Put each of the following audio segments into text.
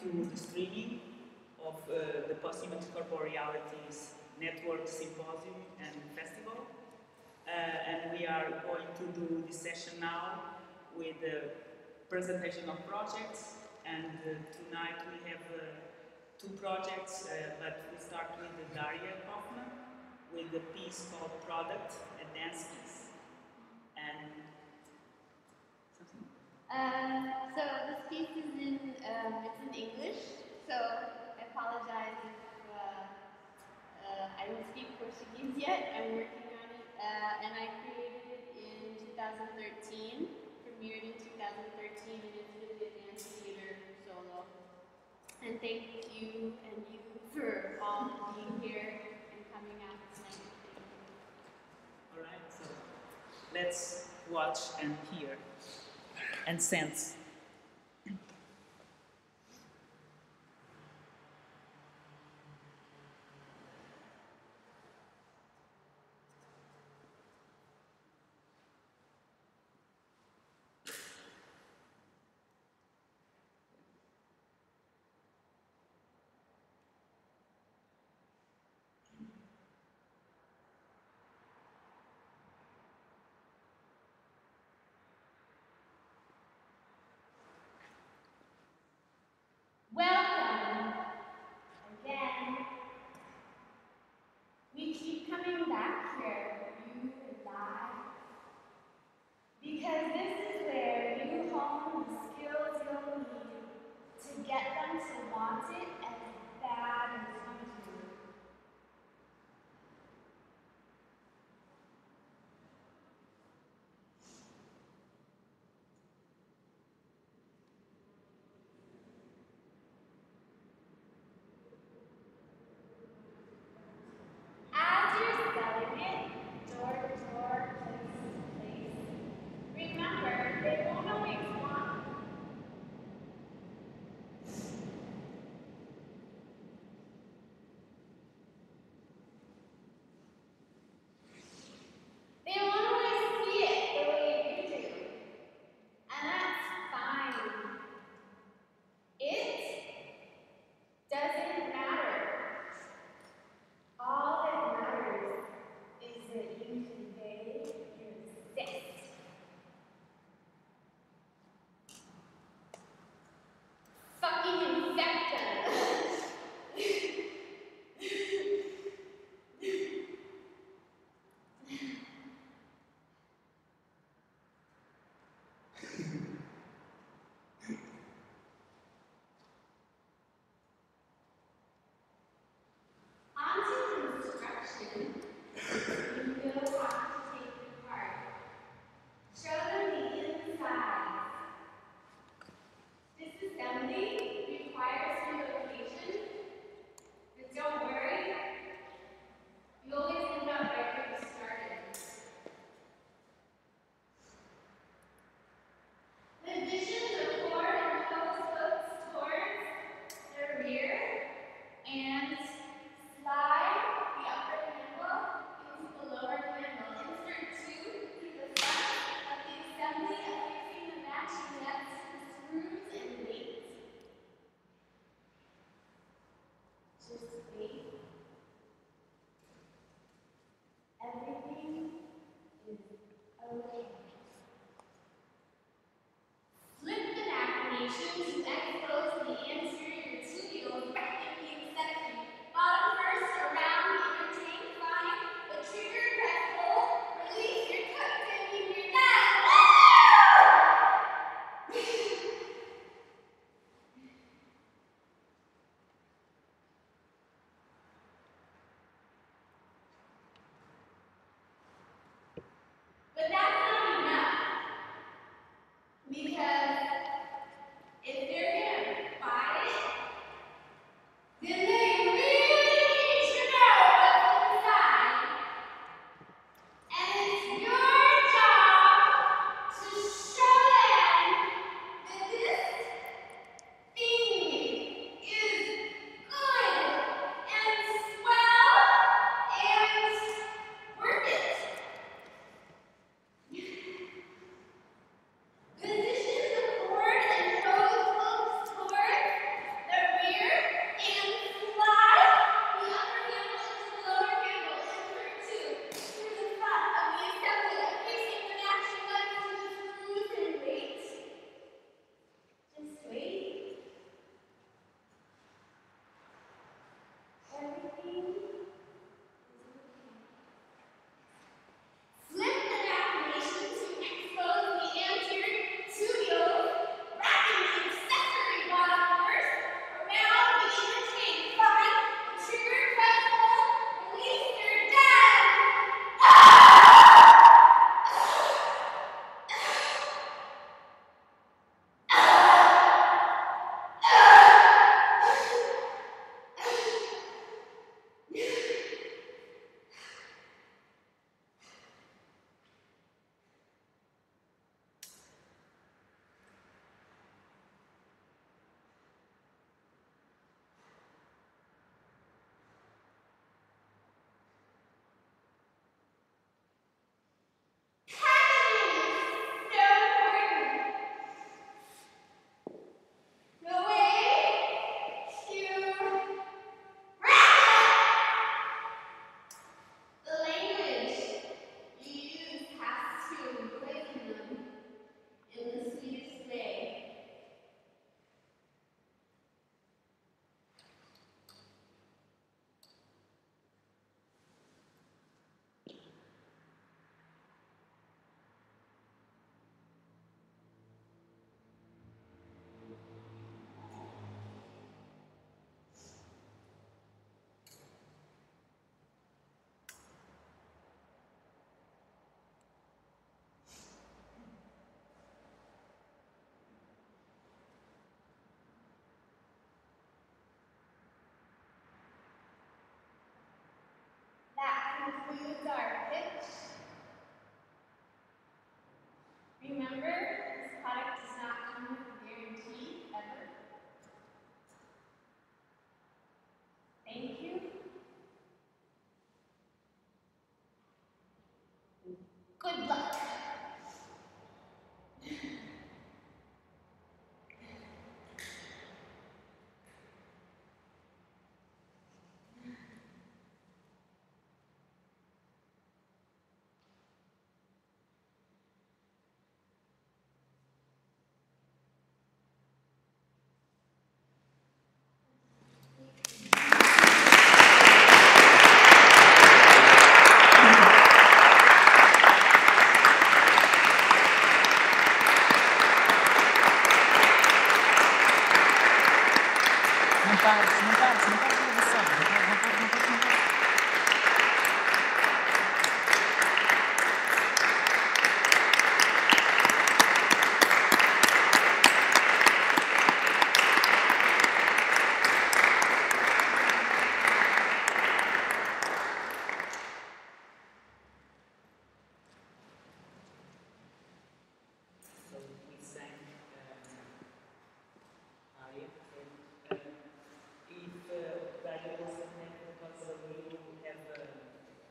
to the streaming of the Post-Image Corporealities Network Symposium and Festival. And we are going to do this session now with the presentation of projects. And tonight we have two projects, but we start with the Daria Kaufman with a piece called Product, a dance piece. And something? So this piece is it's in English, so I apologize if I don't speak Portuguese yet. I'm working on it, and I created it in 2013, premiered in 2013, and it's really a dance theater solo. And thank you and you for all being here and coming out tonight. All right, so let's watch and hear and sense. Welcome again. We keep coming back here, you and I, because this is where you hone the skills you'll need to get them to want it as bad as you do. As you're selling it, door to door, place to place, remember, they won't always want you. They won't always see it the way you do, and that's fine. It doesn't matter. All that matters is that you convey your zest. Fucking infect them. Onto construction. You know how to take the part. Show them the inside. Disassembly requires relocation, but don't worry, you always end up right where you started. The dishes are poured and hose hooks towards the rear and slide the upper handle Guitar pitch. Remember, this product does not come with a guarantee ever. Thank you. Good luck. So we sang Daria. If Daria doesn't have because we will have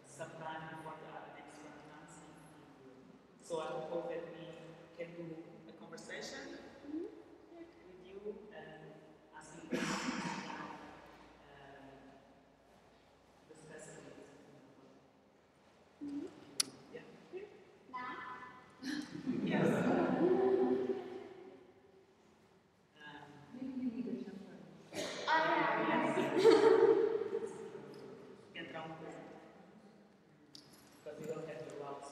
some time before the next conference. So I hope that we can do a conversation with you and asking questions about the specialties. Yeah. Now? Yes. Entrar uma coisa. Because we don't have the blocks.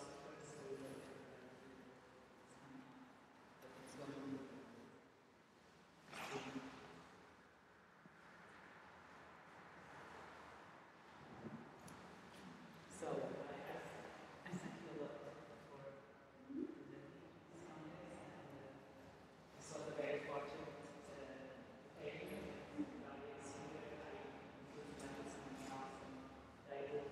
So I thank you a lot for presenting this conference, and this was a very fortunate occasion. Daria is here. I included something else that I will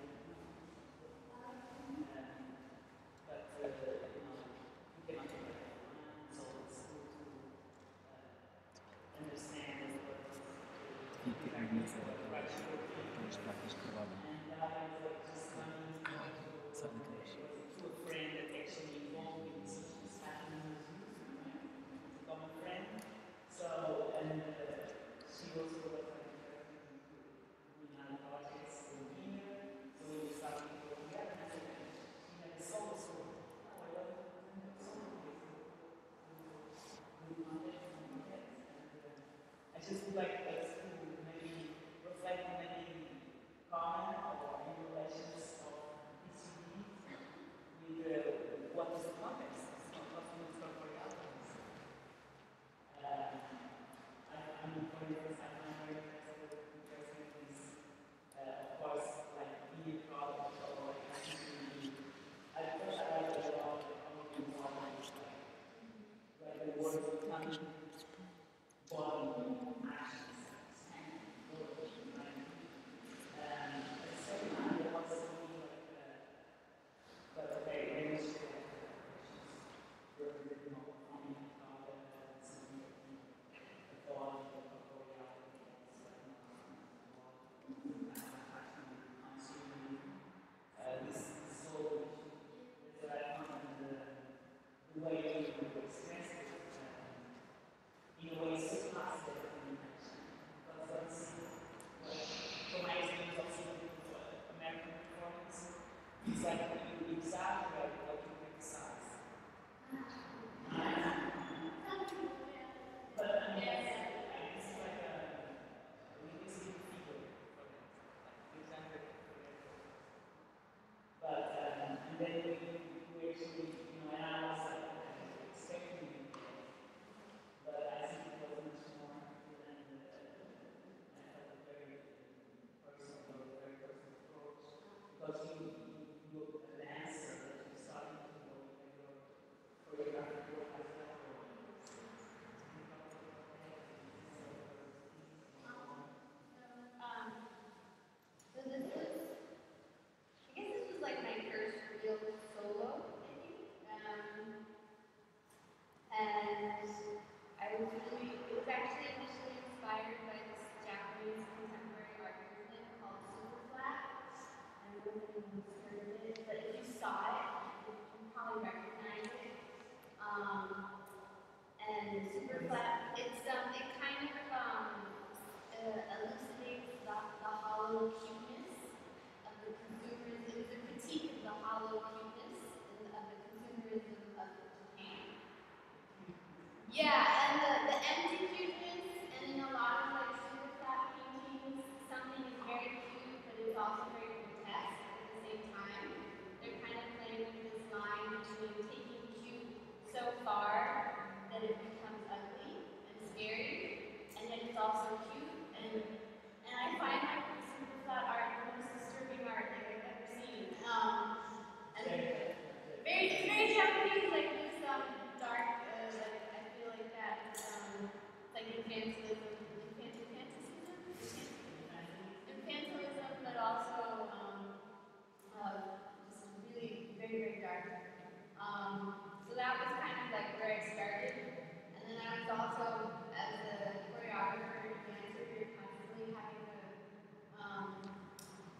but you know, we cannot do that everyone, so it's good to understand what is the right should be. And I was just coming to a friend that actually involved in this happening, a common friend. So, and she also was like doing other projects in here. So we started to work together, and I said, she had a solo school. Oh, I love solo I just would like us to maybe reflect on maybe common or in relations of PCD with what is the context of corporealities. I mean, for instance, I find very interesting is, of course, like media products or like PCD. I first I like a lot of like the word becoming body actions. In a way, surpass that limitation. Because that's from my experience of seeing American performance, it's like you exaggerate what you criticize. But I mean, it's like a linguistic figure for that. Like, exaggerate for that. But, and then we actually, you know, and I was like, expecting it. But I think it was much more than I had a very personal approach because you an answer that you started to know in your choreographic work as well. So this was, I guess this was like my So that was kind of like where I started. And then I was also, as a choreographer and dancer, you're constantly having to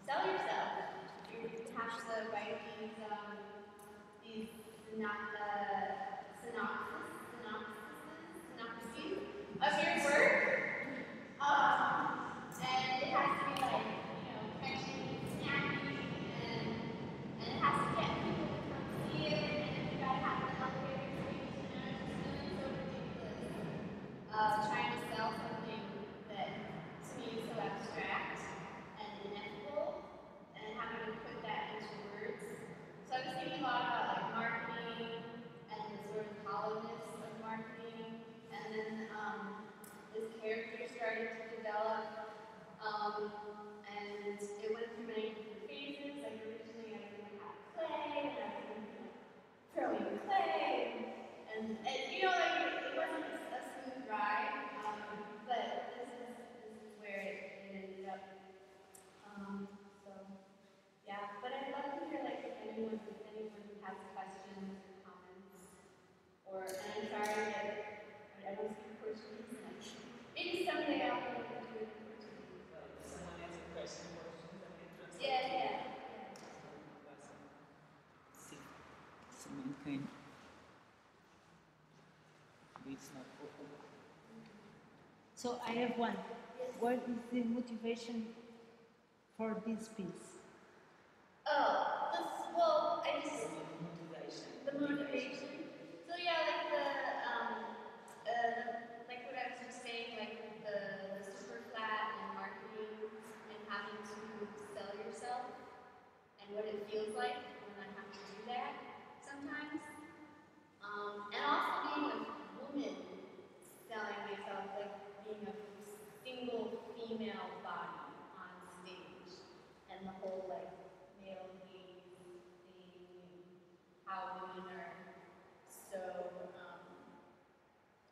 sell yourself. You have to write these synopses of your work. And it has to be like, catchy, snappy, and it has to get people to come see it, and then you gotta have the elevator speech, and I was just feeling so ridiculous. Trying to sell something that to me is so abstract and ineffable, and having to put that into words. So I was thinking a lot about like marketing and the sort of hollowness of marketing, and then this character started to develop, and it went through many different phases. Like originally I didn't know how to play, and I was throwing clay, and like it wasn't a smooth ride, but this is where it ended up. So yeah, but I'd love to hear like if anyone has questions or comments, and I'm sorry that I don't speak Portuguese, and maybe someday I'll be able to do it in Portuguese. Someone has a question or something that can translate? Yeah. Sim. Someone can. It's not open. So I have one. What is the motivation for this piece? The motivation. So yeah, like like what I was just saying, like the super flat and marketing and having to sell yourself and what it feels like when I have to do that sometimes. And also being a woman selling myself, like being a single female body on stage, and the whole like male gaze thing, how women are so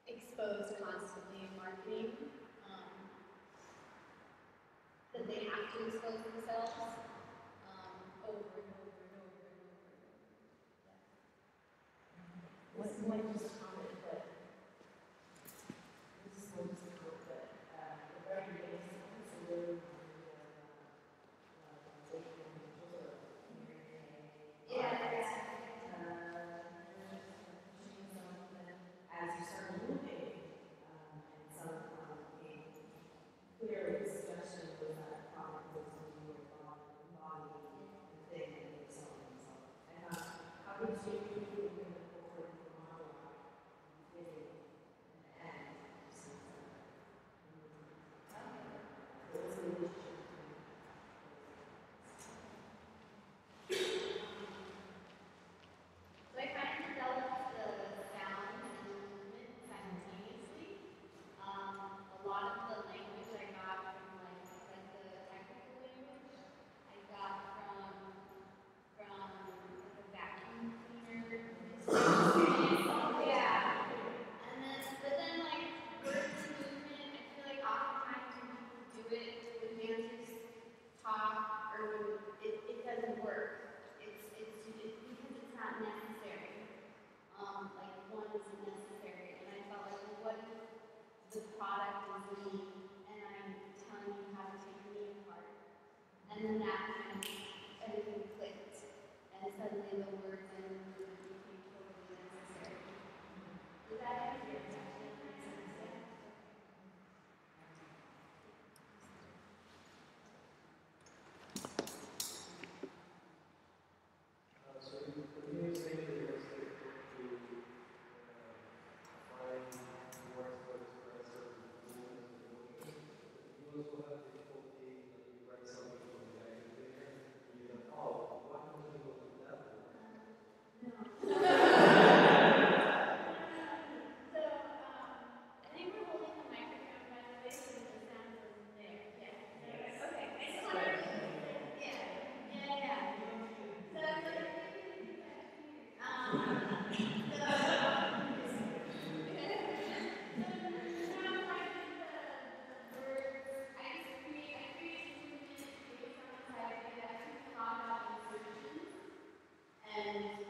exposed constantly in marketing, that they have to expose themselves over and over and over and over and over. Yeah. This might just comment, but this is so difficult, but the very basic is a really as you start moving, and some clear discussion with that product was in your body and thing and so on and so on. And how would you bring it forward from monologue, beginning and end? What's the relationship? So I kind of developed the sound and movement simultaneously. A lot of the language I got from like the technical language, I got from like a vacuum cleaner. Yeah. But then like words and movement, I feel like oftentimes when people do it, when dancers talk or when it doesn't work. It's because it's not necessary. Like one isn't necessary. And I felt like, well, what if the product is me and I'm telling you how to take me apart? And then that kind of everything clicked. And suddenly the words and the movement became totally necessary. Does that answer your question? So when you say that it was difficult to find words for express certain feelings and emotions, you also have difficulty when you write something from the vacuum cleaner, you go, oh, what am I going to do that for? So, I think we're holding the microphone by the way, so the sound isn't there. Yeah. Okay. I just want to. Yeah. So, and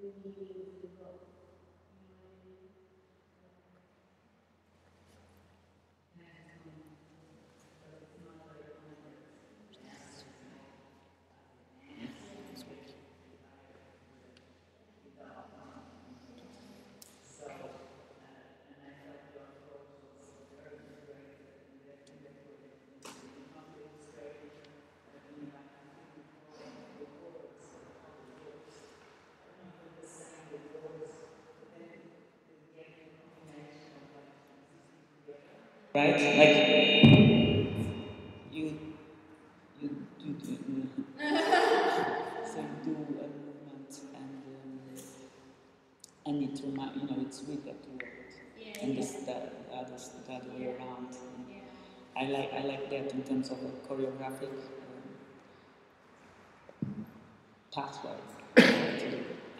new meanings in both. You know what I mean? Right? Like you do, so you do a movement and it remind it's with that word and this the other way around. I like that in terms of a choreographic pathway.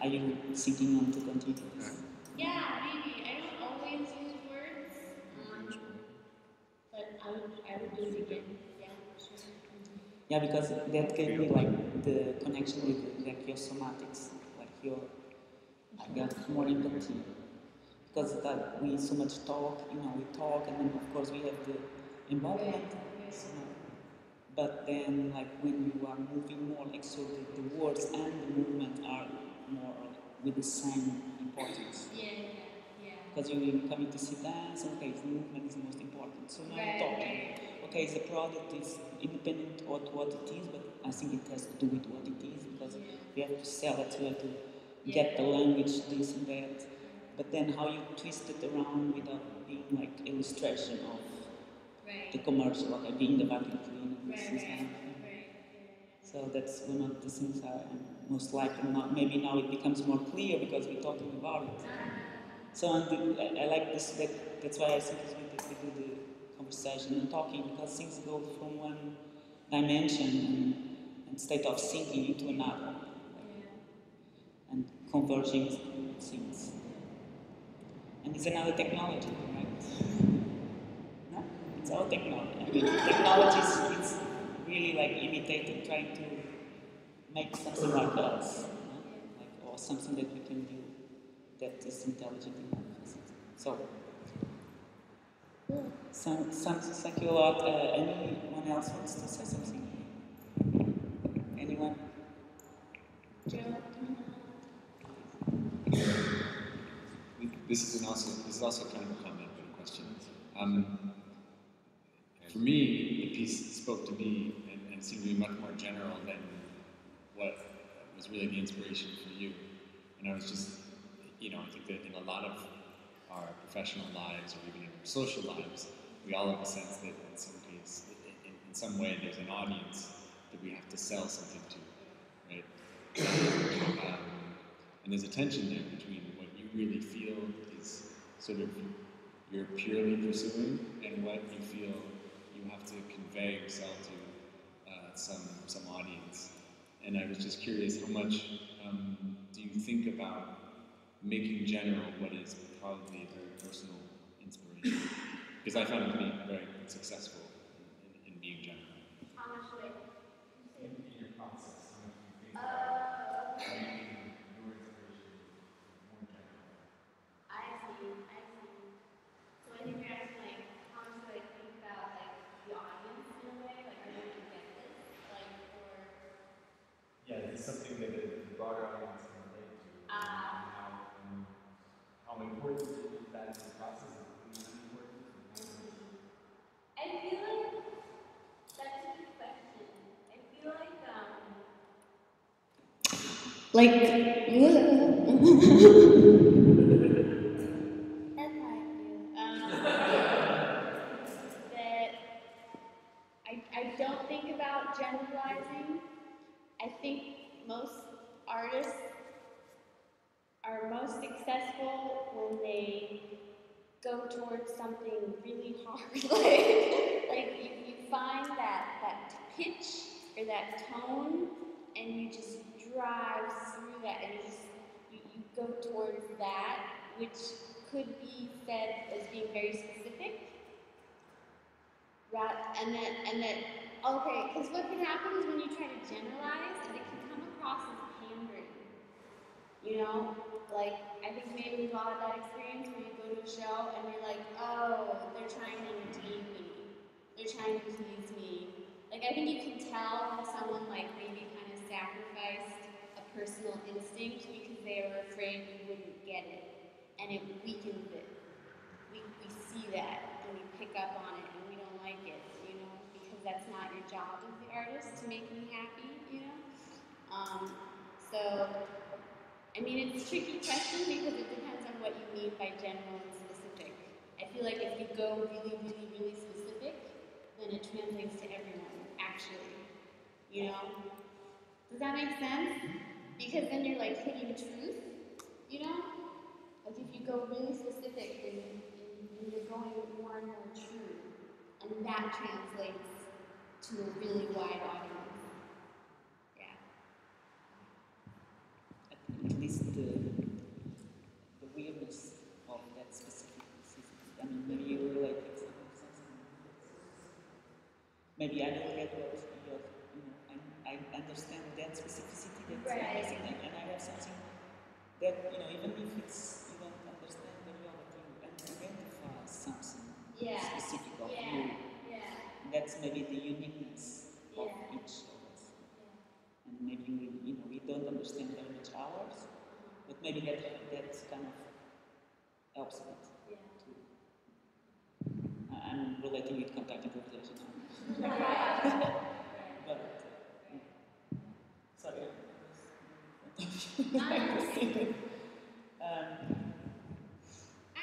Are you sitting on to continue this? Yeah, maybe. I don't always use words, but I would do it again. Yeah, sure. Yeah, because that gave me like the connection with like your somatics, like your I got more empathy because that we so much talk, we talk and then of course we have the embodiment, but then like when you are moving more, like so the words and the movement are more with the same importance. Because you're coming to see dance, okay, the movement is the most important. So now you're talking. Okay, the product is independent of what it is, but I think it has to do with what it is because we have to sell it, we have to get the language, this and that. But then how you twist it around without being like illustration of the commercial, okay, being the vacuum cleaner, this is that. So that's one of the things I'm most likely not. Maybe now it becomes more clear because we're talking about it. So I like this. That's why I think it's good that we do the conversation and talking because things go from one dimension and state of thinking into another, and converging things. And it's another technology, right? No, it's our technology. I mean, technology is really like imitating, trying to make something like us, like or something that we can do that is intelligent enough. So. Thank you a lot. Anyone else wants to say something? Anyone? This is also kind of a comment and a question. For me, the piece spoke to me and seemed to be much more general than what was really the inspiration for you. And I was just, I think that in a lot of our professional lives or even in our social lives, we all have a sense that in some case, in some way, there's an audience that we have to sell something to, right? And there's a tension there between what you really feel is sort of you're purely pursuing and what you feel you have to convey or sell to some audience. And I was just curious, how much do you think about making general what is probably a very personal inspiration? Because I found it to be very successful in being general. How much do In your process, how much do you think about making your inspiration more general? I see. So I think you're asking like, how much do I think about like the audience in a way? Like, are they gonna get this? Like, or Yeah, is this something that the broader audience can relate to? And how important is that in the process? Is it important? I feel like that's a good question. I feel like that's how I feel. That I don't think about generalizing. I think most artists are most successful when they go towards something really hard. like you find that pitch or that tone and you just drive through that and you go towards that, which could be said as being very specific. And then okay, because what can happen is when you try to generalize is it can come across as pandering. You know, like I think maybe we've all had that experience where you go to a show and you're like, oh, they're trying to entertain me. They're trying to please me. Like I think you can tell when someone like maybe kind of sacrificed a personal instinct because they were afraid you wouldn't get it, and it weakens it. We see that and we pick up on it and we don't like it, you know, because that's not your job as the artist to make me happy, you know. So I mean, it's a tricky question because it depends on what you mean by general and specific. I feel like if you go really, really, really specific, then it translates to everyone, actually. You know? Does that make sense? Because then you're like hitting truth, you know? Like if you go really specific, then you're going more and more true. And that translates to a really wide audience. Yeah. At least the weirdness of that specificity. I mean, maybe you relate it to something. Maybe I don't get what you're, you know, I understand that specificity that Right. you're missing, and I have something that, you know, even if it's, you don't understand very well, but you identify something specific of you. Yeah. That's maybe the uniqueness of Yeah. each of us. And maybe we don't understand very much ours, but maybe that kind of helps a bit. Yeah. I'm relating with contact improvisation now. But sorry.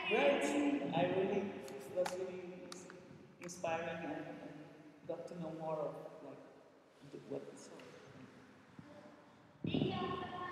Great. I really it was really inspiring and got to know more of like what we saw. Thank you.